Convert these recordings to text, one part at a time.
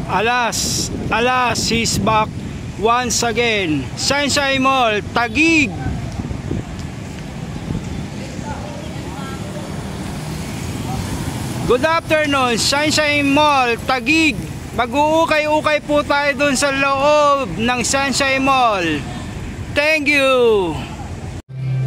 Alas, he's back once again. Sunshine Mall, Taguig. Good afternoon, Sunshine Mall, Taguig. Mag-uukay-ukay po tayo dun sa loob ng Sunshine Mall. Thank you.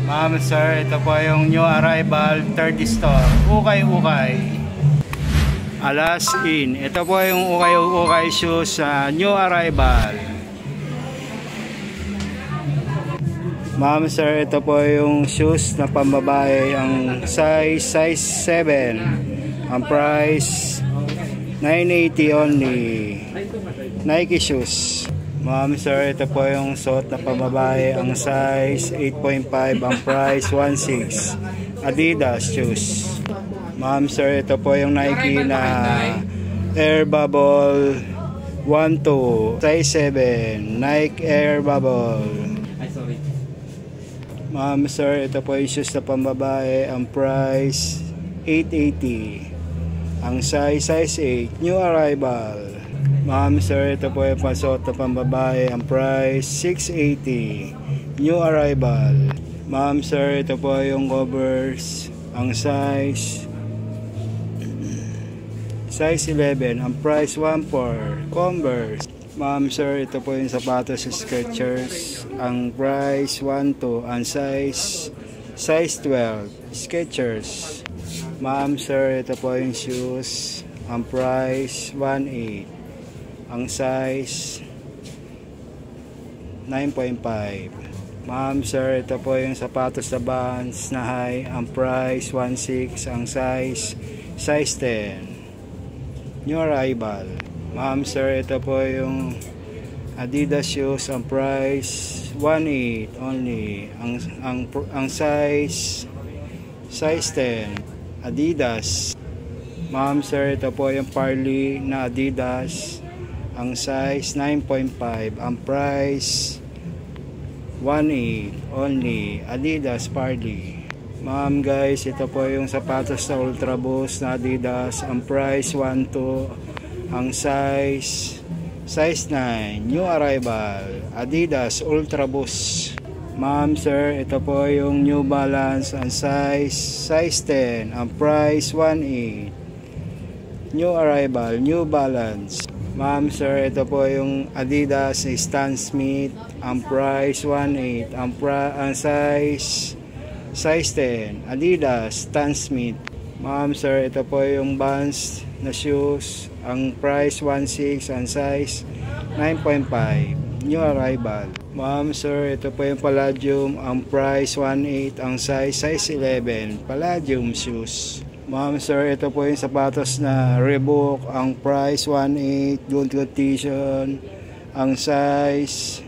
Ma'am, sir, ito po yung new arrival, third store. Ukay-ukay. Alas in. Ito po yung ukay-ukay shoes sa new arrival. Ma'am, sir, ito po yung shoes na pambabae. Ang size 7. Ang price $980 only. Nike shoes. Ma'am, sir, ito po yung suot na pambabae. Ang size 8.5. Ang price $16. Adidas shoes. Ma'am, sir, ito po yung Nike na Air Bubble 1-2 size 7. Nike Air Bubble. Ma'am, sir, ito po yung shoes na pambabae. Ang price $880. Ang size 8. New arrival. Ma'am, sir, ito po yung pasuot na pambabae. Ang price $680. New arrival. Ma'am, sir, ito po yung covers. Ang size 11. Ang price $1.4. Converse. Ma'am, sir, ito po yung sapatos sa Skechers. Ang price $1.2. Ang size 12. Skechers. Ma'am, sir, ito po yung shoes. Ang price $1.8. Ang size 9.5. Ma'am, sir, ito po yung sapatos na Vans na high. Ang price $1.6. Ang size 10. New arrival. Ma'am, sir, ito po yung Adidas shoes. Ang price $1.8 only. Ang size 10. Adidas. Ma'am, sir, ito po yung Parley na Adidas. Ang size 9.5. Ang price $1.8 only. Adidas Parley. Ma'am, guys, ito po yung sapatos na Ultra Boost na Adidas. Ang price $1.2. Ang size 9. New arrival. Adidas Ultra Boost. Ma'am, sir, ito po yung New Balance. Ang size 10. Ang price $1.8. New arrival. New Balance. Ma'am, sir, ito po yung Adidas Stan Smith. Ang price $1.8. Ang size 10. Adidas Stan Smith. Ma'am, sir, ito po yung Vans na shoes. Ang price $1.6. Ang size 9.5. New arrival. Ma'am, sir, ito po yung Palladium. Ang price $1.8. Ang size 11. Palladium shoes. Ma'am, sir, ito po yung sapatos na Reebok. Ang price $1.8. Good condition. Ang size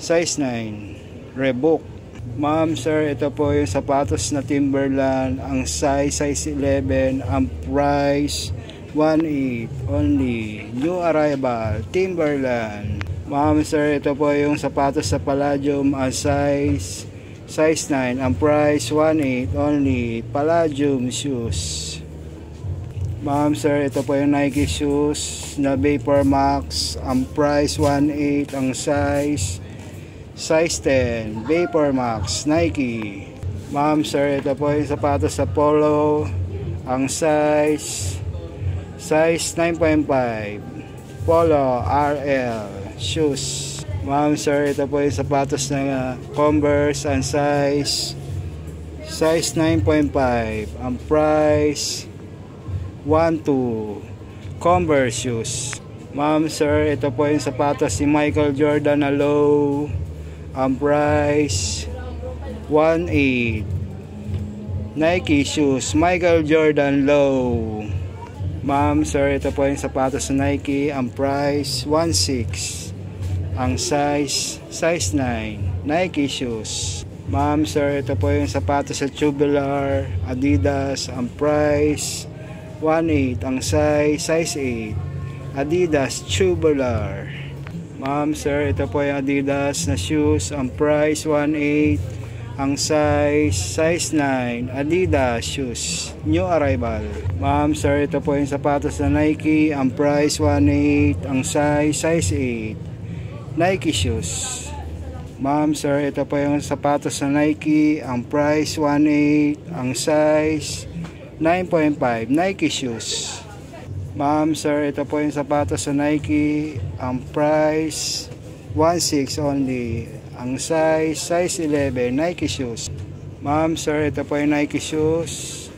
9. Reebok. Ma'am, sir, ito po yung sapatos na Timberland. Ang size 11. Ang price $1.8 only. New arrival. Timberland. Ma'am, sir, ito po yung sapatos sa Palladium. Ang size 9. Ang price $1.8 only. Palladium shoes. Ma'am, sir, ito po yung Nike shoes na Vapor Max. Ang price $1.8. Ang size 10. Vapor Max Nike. Ma'am, sir, ito po yung sapatos sa Polo. Ang size 9.5. Polo RL shoes. Ma'am, sir, ito po yung sapatos na Converse. Ang size 9.5. Ang price $1.2. Converse shoes. Ma'am, sir, ito po yung sapatos ni Michael Jordan na low. Ang price $1.8. Nike shoes Michael Jordan low. Ma'am, sir, ito po yung sapatos sa Nike. Ang price $1.6. Ang size 9. Nike shoes. Ma'am, sir, ito po yung sapatos sa Tubular Adidas. Ang price $1.8. Ang size 8. Adidas Tubular. Ma'am, sir, ito po yung Adidas na shoes. Ang price $1.8. ang size 9, Adidas shoes, new arrival. Ma'am, sir, ito po yung sapatos na Nike, ang price 1.8, ang size 8, Nike shoes. Ma'am, sir, ito po yung sapatos na Nike, ang price 1.8, ang size 9.5, Nike shoes. Ma'am, sir, ito po yung sapatos sa Nike, ang price 1.6 only, ang size 11, Nike shoes. Ma'am, sir, ito po yung Nike shoes,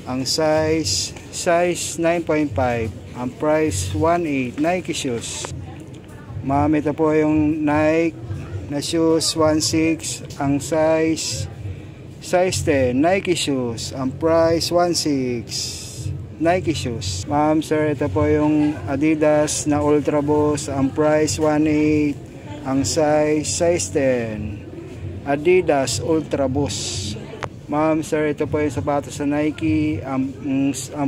ang size 9.5, ang price 1.8, Nike shoes. Ma'am, ito po yung Nike na shoes 1.6, ang size 10, Nike shoes, ang price 1.6, Nike shoes. Ma'am, sir, ito po yung Adidas na Ultra Boost, ang price 1.8, ang size 10, Adidas Ultra Boost. Ma'am, sir, ito po yung sapatos sa Nike, ang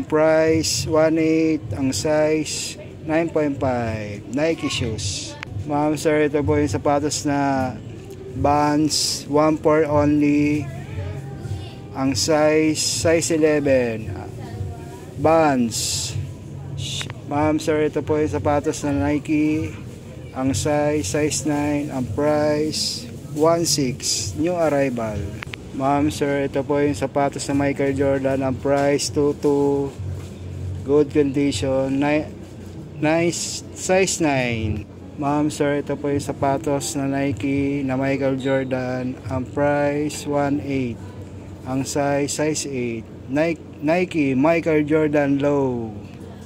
price 1.8, ang size 9.5, Nike shoes. Ma'am, sir, ito po yung sapatos na Vans 1.4 only, ang size 11, Vans. Ma'am, sir, ito po yung sapatos na Nike, ang size 9, ang price 1.6, new arrival. Ma'am, sir, ito po yung sapatos na Michael Jordan, ang price 2.2, good condition, nice, size 9. Ma'am, sir, ito po yung sapatos na Nike na Michael Jordan, ang price 1.8, ang size 8, Nike Michael Jordan Low.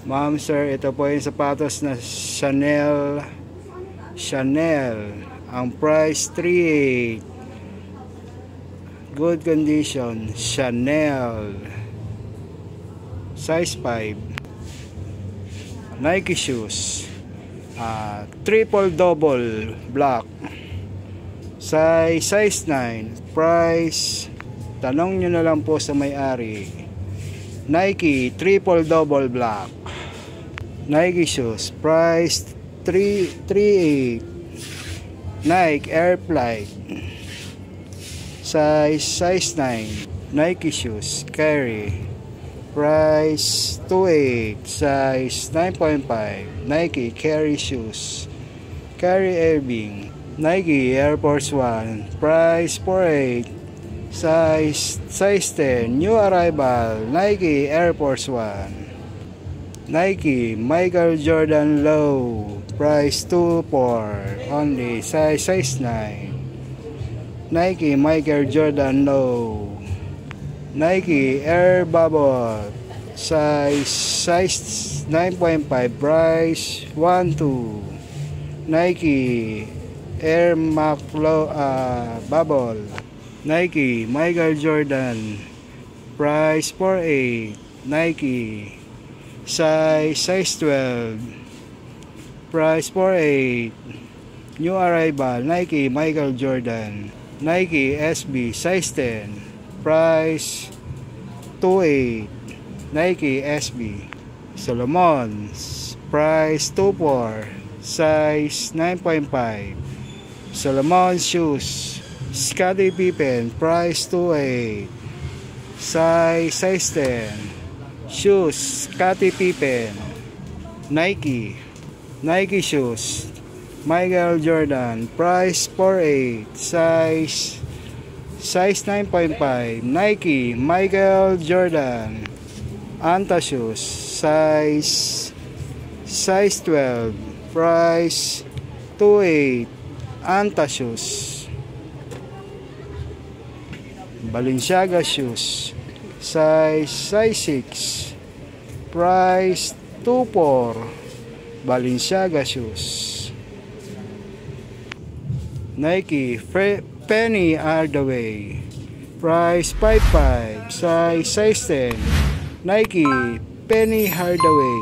Ma'am, sir, ito po yung sapatos na Chanel, ang price 3.8, good condition, Chanel, size 5. Nike shoes, triple double black, size 9, price, tanong nyo na lang po sa may-ari. Nike triple double black, Nike shoes, price 3.8, Nike Air Flight, size 9, Nike shoes, carry, price 2.8, size 9.5, Nike carry shoes, Kyrie Irving, Nike Air Force 1, price 4.8, size 10, new arrival, Nike Air Force 1. Nike Michael Jordan Low, price 2.4 only, size 9. Nike Michael Jordan Low, Nike Air Bubble, size 9.5, price 1.2. Nike Air Max Bubble, Nike Michael Jordan, price 4.8, Nike size 12, price 4.8, new arrival, Nike Michael Jordan, Nike SB, size 10, price 2.8, Nike SB. Solomon, price 2.4, size 9.5. Solomon shoes, Scottie Pippen, price 2.8, size 10. Shoes, Scottie Pippen. Nike shoes, Michael Jordan, price 4.8, size 9.5. Nike Michael Jordan. Anta shoes, size 12, price 2.8, Anta shoes. Balenciaga shoes, size 6, price 2.4, Balenciaga shoes. Nike Penny Hardaway, price 5.5, size 10, Nike Penny Hardaway.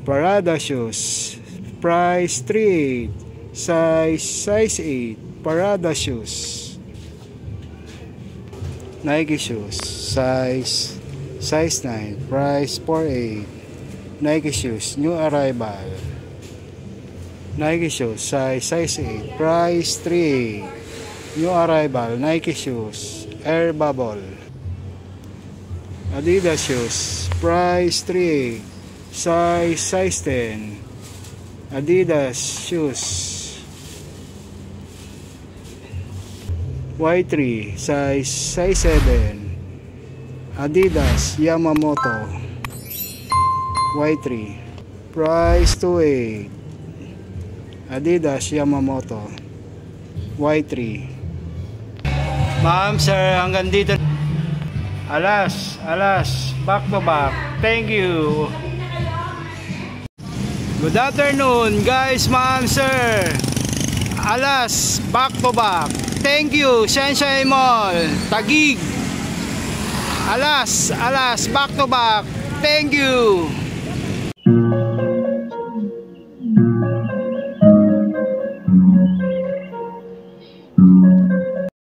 Prada shoes, price 3.8, size 8, Prada shoes. Nike shoes, size 9, price 4.8. Nike shoes, new arrival. Nike shoes, size 8, price 3.8. New arrival, Nike shoes, Air Bubble. Adidas shoes, price 3, size 10. Adidas shoes, Y3, size 7. Adidas Yamamoto Y3, price 28. Adidas Yamamoto Y3. Ma'am, sir, hanggang dito. Alas, back to back. Thank you. Good afternoon, guys, ma'am, sir. Alas, back to back. Thank you, Sunshine Mall, Taguig. Alas, back to back. Thank you.